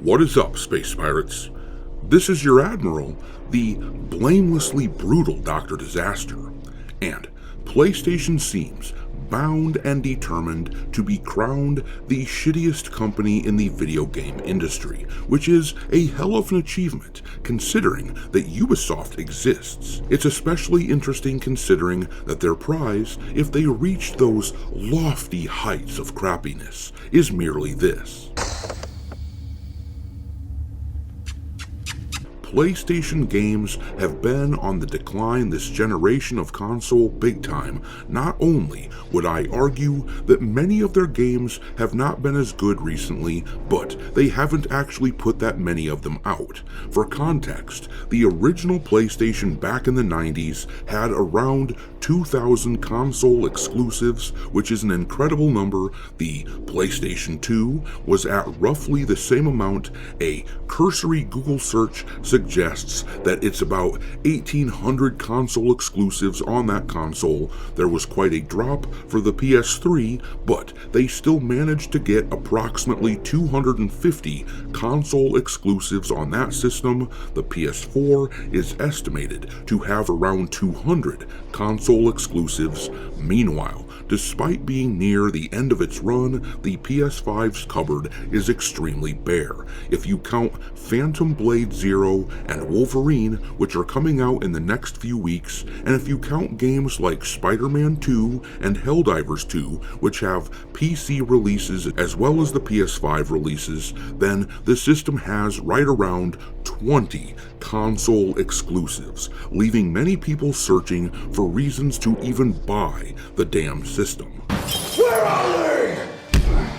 What is up, space pirates? This is your Admiral, the blamelessly brutal Dr. Disaster, and PlayStation seems bound and determined to be crowned the shittiest company in the video game industry, which is a hell of an achievement considering that Ubisoft exists. It's especially interesting considering that their prize, if they reach those lofty heights of crappiness, is merely this. PlayStation games have been on the decline this generation of console big time. Not only would I argue that many of their games have not been as good recently, but they haven't actually put that many of them out. For context, the original PlayStation back in the 90s had around 2,000 console exclusives, which is an incredible number. The PlayStation 2 was at roughly the same amount. A cursory Google search suggests that it's about 1,800 console exclusives on that console. There was quite a drop for the PS3, but they still managed to get approximately 250 console exclusives on that system. The PS4 is estimated to have around 200 console exclusives. Meanwhile, despite being near the end of its run, the PS5's cupboard is extremely bare. If you count Phantom Blade Zero and Wolverine, which are coming out in the next few weeks, and if you count games like Spider-Man 2 and Helldivers 2, which have PC releases as well as the PS5 releases, then the system has right around 20 console exclusives, leaving many people searching for reasons to even buy the damn system. Where are they?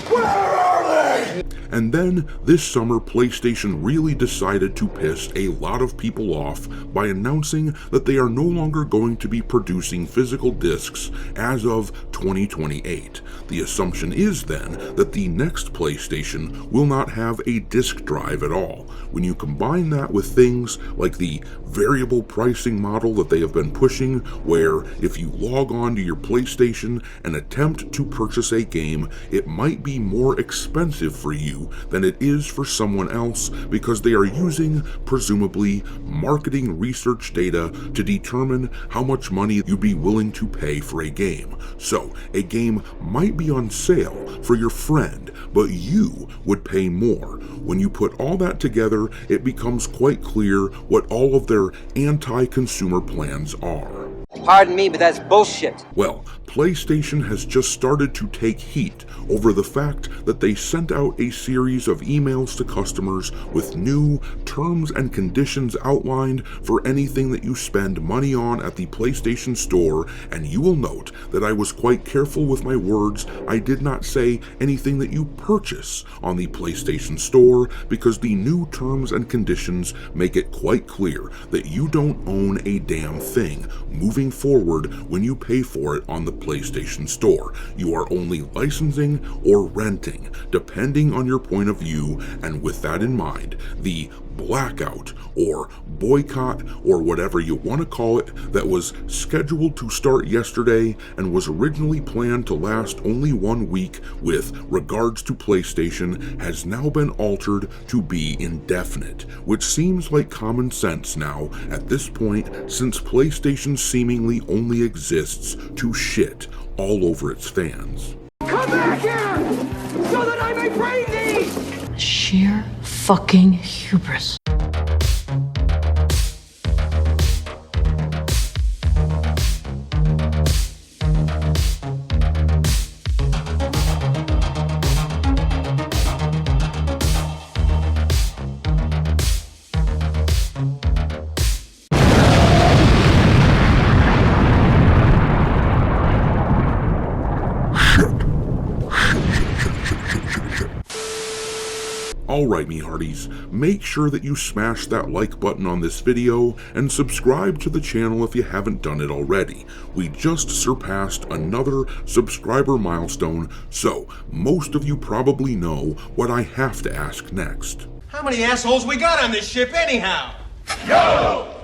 Where are they? And then, this summer, PlayStation really decided to piss a lot of people off by announcing that they are no longer going to be producing physical discs as of 2028. The assumption is then that the next PlayStation will not have a disk drive at all. When you combine that with things like the variable pricing model that they have been pushing, where if you log on to your PlayStation and attempt to purchase a game, it might be more expensive for you than it is for someone else because they are using, presumably, marketing research data to determine how much money you'd be willing to pay for a game. So, a game might be on sale for your friend, but you would pay more. When you put all that together, it becomes quite clear what all of their anti-consumer plans are. Pardon me, but that's bullshit. Well, PlayStation has just started to take heat over the fact that they sent out a series of emails to customers with new terms and conditions outlined for anything that you spend money on at the PlayStation Store, and you will note that I was quite careful with my words. I did not say anything that you purchase on the PlayStation Store because the new terms and conditions make it quite clear that you don't own a damn thing moving forward when you pay for it on the PlayStation Store. You are only licensing or renting, depending on your point of view, and with that in mind, the blackout or boycott or whatever you want to call it that was scheduled to start yesterday and was originally planned to last only 1 week with regards to PlayStation has now been altered to be indefinite, which seems like common sense now at this point since PlayStation seemingly only exists to shit all over its fans. Come back here so that I may bring these! Sheer fucking hubris. Alright, me hearties, make sure that you smash that like button on this video and subscribe to the channel if you haven't done it already. We just surpassed another subscriber milestone, so most of you probably know what I have to ask next. How many assholes we got on this ship anyhow? Yo!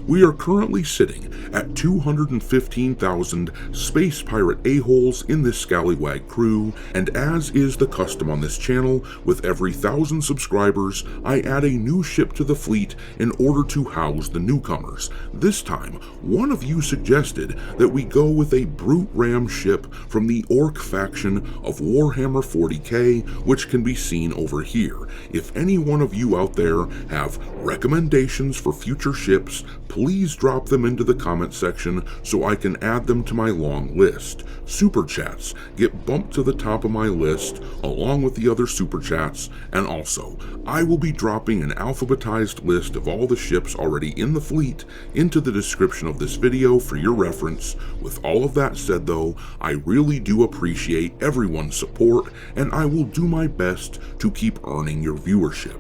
We are currently sitting at 215,000 space pirate a-holes in this scallywag crew, and as is the custom on this channel, with every 1,000 subscribers, I add a new ship to the fleet in order to house the newcomers. This time, one of you suggested that we go with a brute ram ship from the Orc faction of Warhammer 40k, which can be seen over here. If any one of you out there have recommendations for future ships, please drop them into the comment section so I can add them to my long list. Super chats get bumped to the top of my list along with the other super chats, and also I will be dropping an alphabetized list of all the ships already in the fleet into the description of this video for your reference. With all of that said though, I really do appreciate everyone's support, and I will do my best to keep earning your viewership.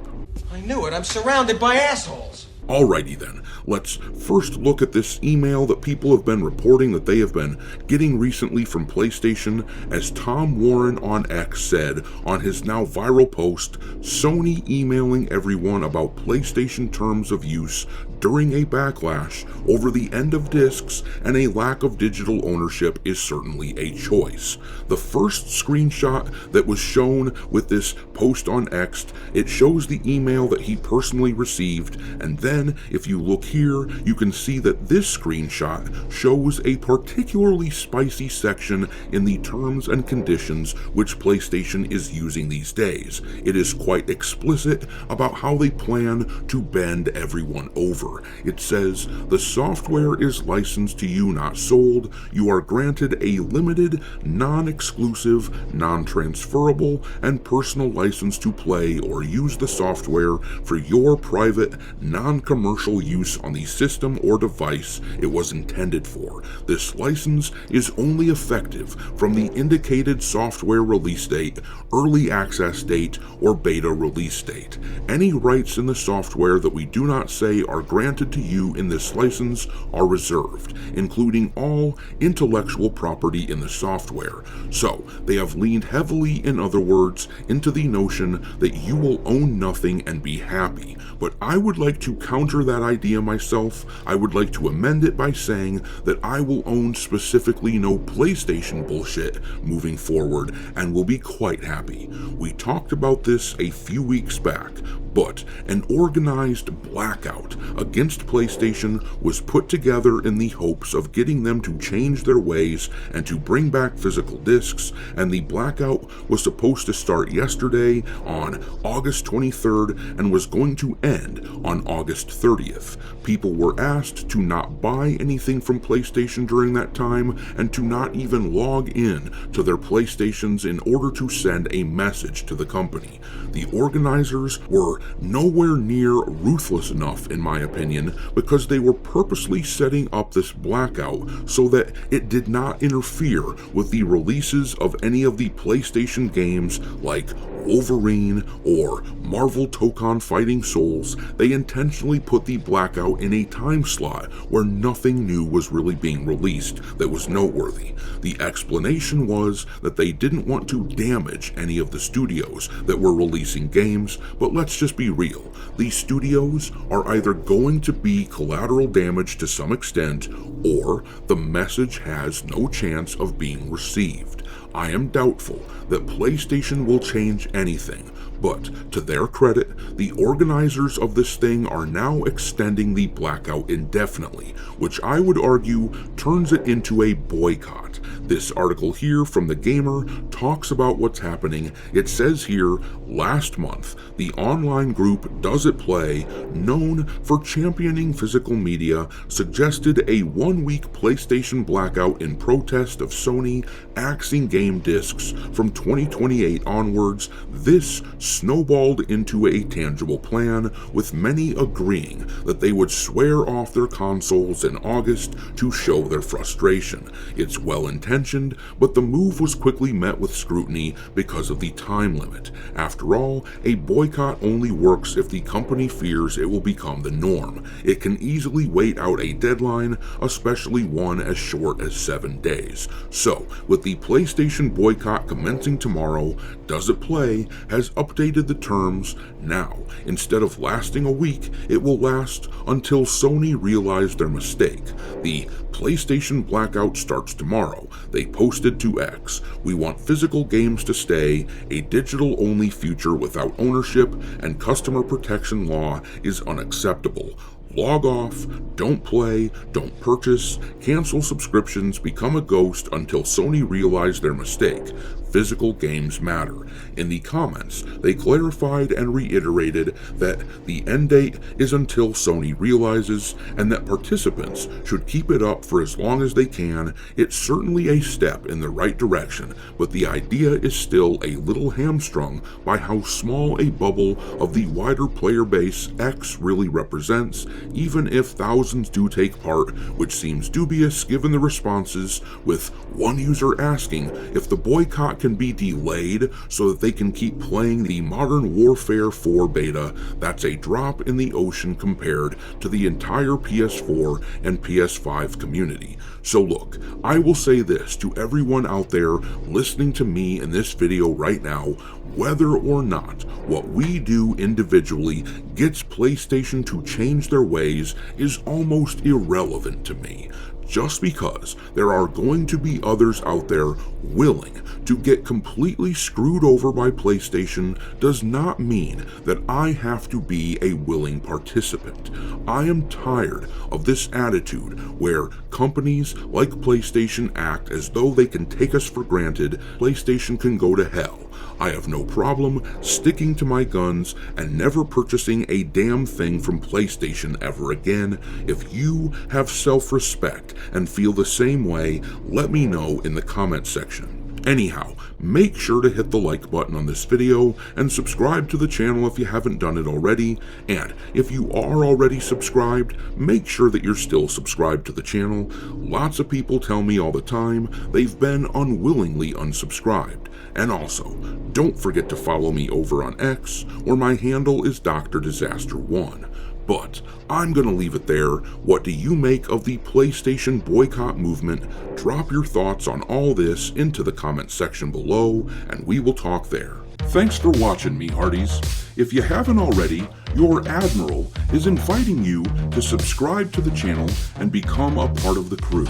I knew it. I'm surrounded by assholes. Alrighty then, let's first look at this email that people have been reporting that they have been getting recently from PlayStation. As Tom Warren on X said on his now viral post, Sony emailing everyone about PlayStation terms of use during a backlash over the end of discs and a lack of digital ownership is certainly a choice. The first screenshot that was shown with this post on X, it shows the email that he personally received, and then if you look here, you can see that this screenshot shows a particularly spicy section in the terms and conditions which PlayStation is using these days. It is quite explicit about how they plan to bend everyone over. It says, "The software is licensed to you, not sold. You are granted a limited, non-exclusive, non-transferable, and personal license to play or use the software for your private, non-commercial use on the system or device it was intended for. This license is only effective from the indicated software release date, early access date, or beta release date. Any rights in the software that we do not say are granted to you in this license are reserved, including all intellectual property in the software." So, they have leaned heavily, in other words, into the notion that you will own nothing and be happy. But I would like to counter that idea myself. I would like to amend it by saying that I will own specifically no PlayStation bullshit moving forward and will be quite happy. We talked about this a few weeks back, but an organized blackout against PlayStation was put together in the hopes of getting them to change their ways and to bring back physical discs, and the blackout was supposed to start yesterday on August 23rd and was going to end on August 30th. People were asked to not buy anything from PlayStation during that time and to not even log in to their PlayStations in order to send a message to the company. The organizers were nowhere near ruthless enough, in my opinion, because they were purposely setting up this blackout so that it did not interfere with the releases of any of the PlayStation games like Wolverine or Marvel Tokon Fighting Souls. They intentionally put the blackout in a time slot where nothing new was really being released that was noteworthy. The explanation was that they didn't want to damage any of the studios that were releasing games, but let's just be real. These studios are either going to be collateral damage to some extent, or the message has no chance of being received. I am doubtful that PlayStation will change anything, but to their credit, the organizers of this thing are now extending the blackout indefinitely, which I would argue turns it into a boycott. This article here from The Gamer talks about what's happening. It says here, last month, the online group Does It Play, known for championing physical media, suggested a 1-week PlayStation blackout in protest of Sony axing game discs from 2028 onwards. This snowballed into a tangible plan, with many agreeing that they would swear off their consoles in August to show their frustration. It's well intentioned, but the move was quickly met with scrutiny because of the time limit. After all, a boycott only works if the company fears it will become the norm. It can easily wait out a deadline, especially one as short as 7 days. So, with the PlayStation boycott commencing tomorrow, Does It Play has up updated the terms. Now, instead of lasting a week, it will last until Sony realized their mistake. The PlayStation blackout starts tomorrow. They posted to X, "We want physical games to stay. A digital-only future without ownership and customer protection law is unacceptable. Log off, don't play, don't purchase, cancel subscriptions, become a ghost until Sony realize their mistake. Physical games matter." In the comments, they clarified and reiterated that the end date is until Sony realizes, and that participants should keep it up for as long as they can. It's certainly a step in the right direction, but the idea is still a little hamstrung by how small a bubble of the wider player base X really represents, even if thousands do take part, which seems dubious given the responses, with one user asking if the boycott can be delayed so that they can keep playing the Modern Warfare 4 beta. That's a drop in the ocean compared to the entire PS4 and PS5 community. So look, I will say this to everyone out there listening to me in this video right now: whether or not what we do individually gets PlayStation to change their ways is almost irrelevant to me. Just because there are going to be others out there willing to get completely screwed over by PlayStation does not mean that I have to be a willing participant. I am tired of this attitude where companies like PlayStation act as though they can take us for granted. PlayStation can go to hell. I have no problem sticking to my guns and never purchasing a damn thing from PlayStation ever again. If you have self-respect and feel the same way, let me know in the comment section. Anyhow, make sure to hit the like button on this video and subscribe to the channel if you haven't done it already. And if you are already subscribed, make sure that you're still subscribed to the channel. Lots of people tell me all the time they've been unwillingly unsubscribed. And also, don't forget to follow me over on X, where my handle is Dr. Disaster1. But I'm gonna leave it there. What do you make of the PlayStation boycott movement? Drop your thoughts on all this into the comment section below, and we will talk there. Thanks for watching, me hearties. If you haven't already, your Admiral is inviting you to subscribe to the channel and become a part of the crew.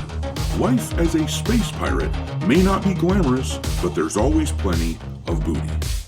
Life as a space pirate may not be glamorous, but there's always plenty of booty.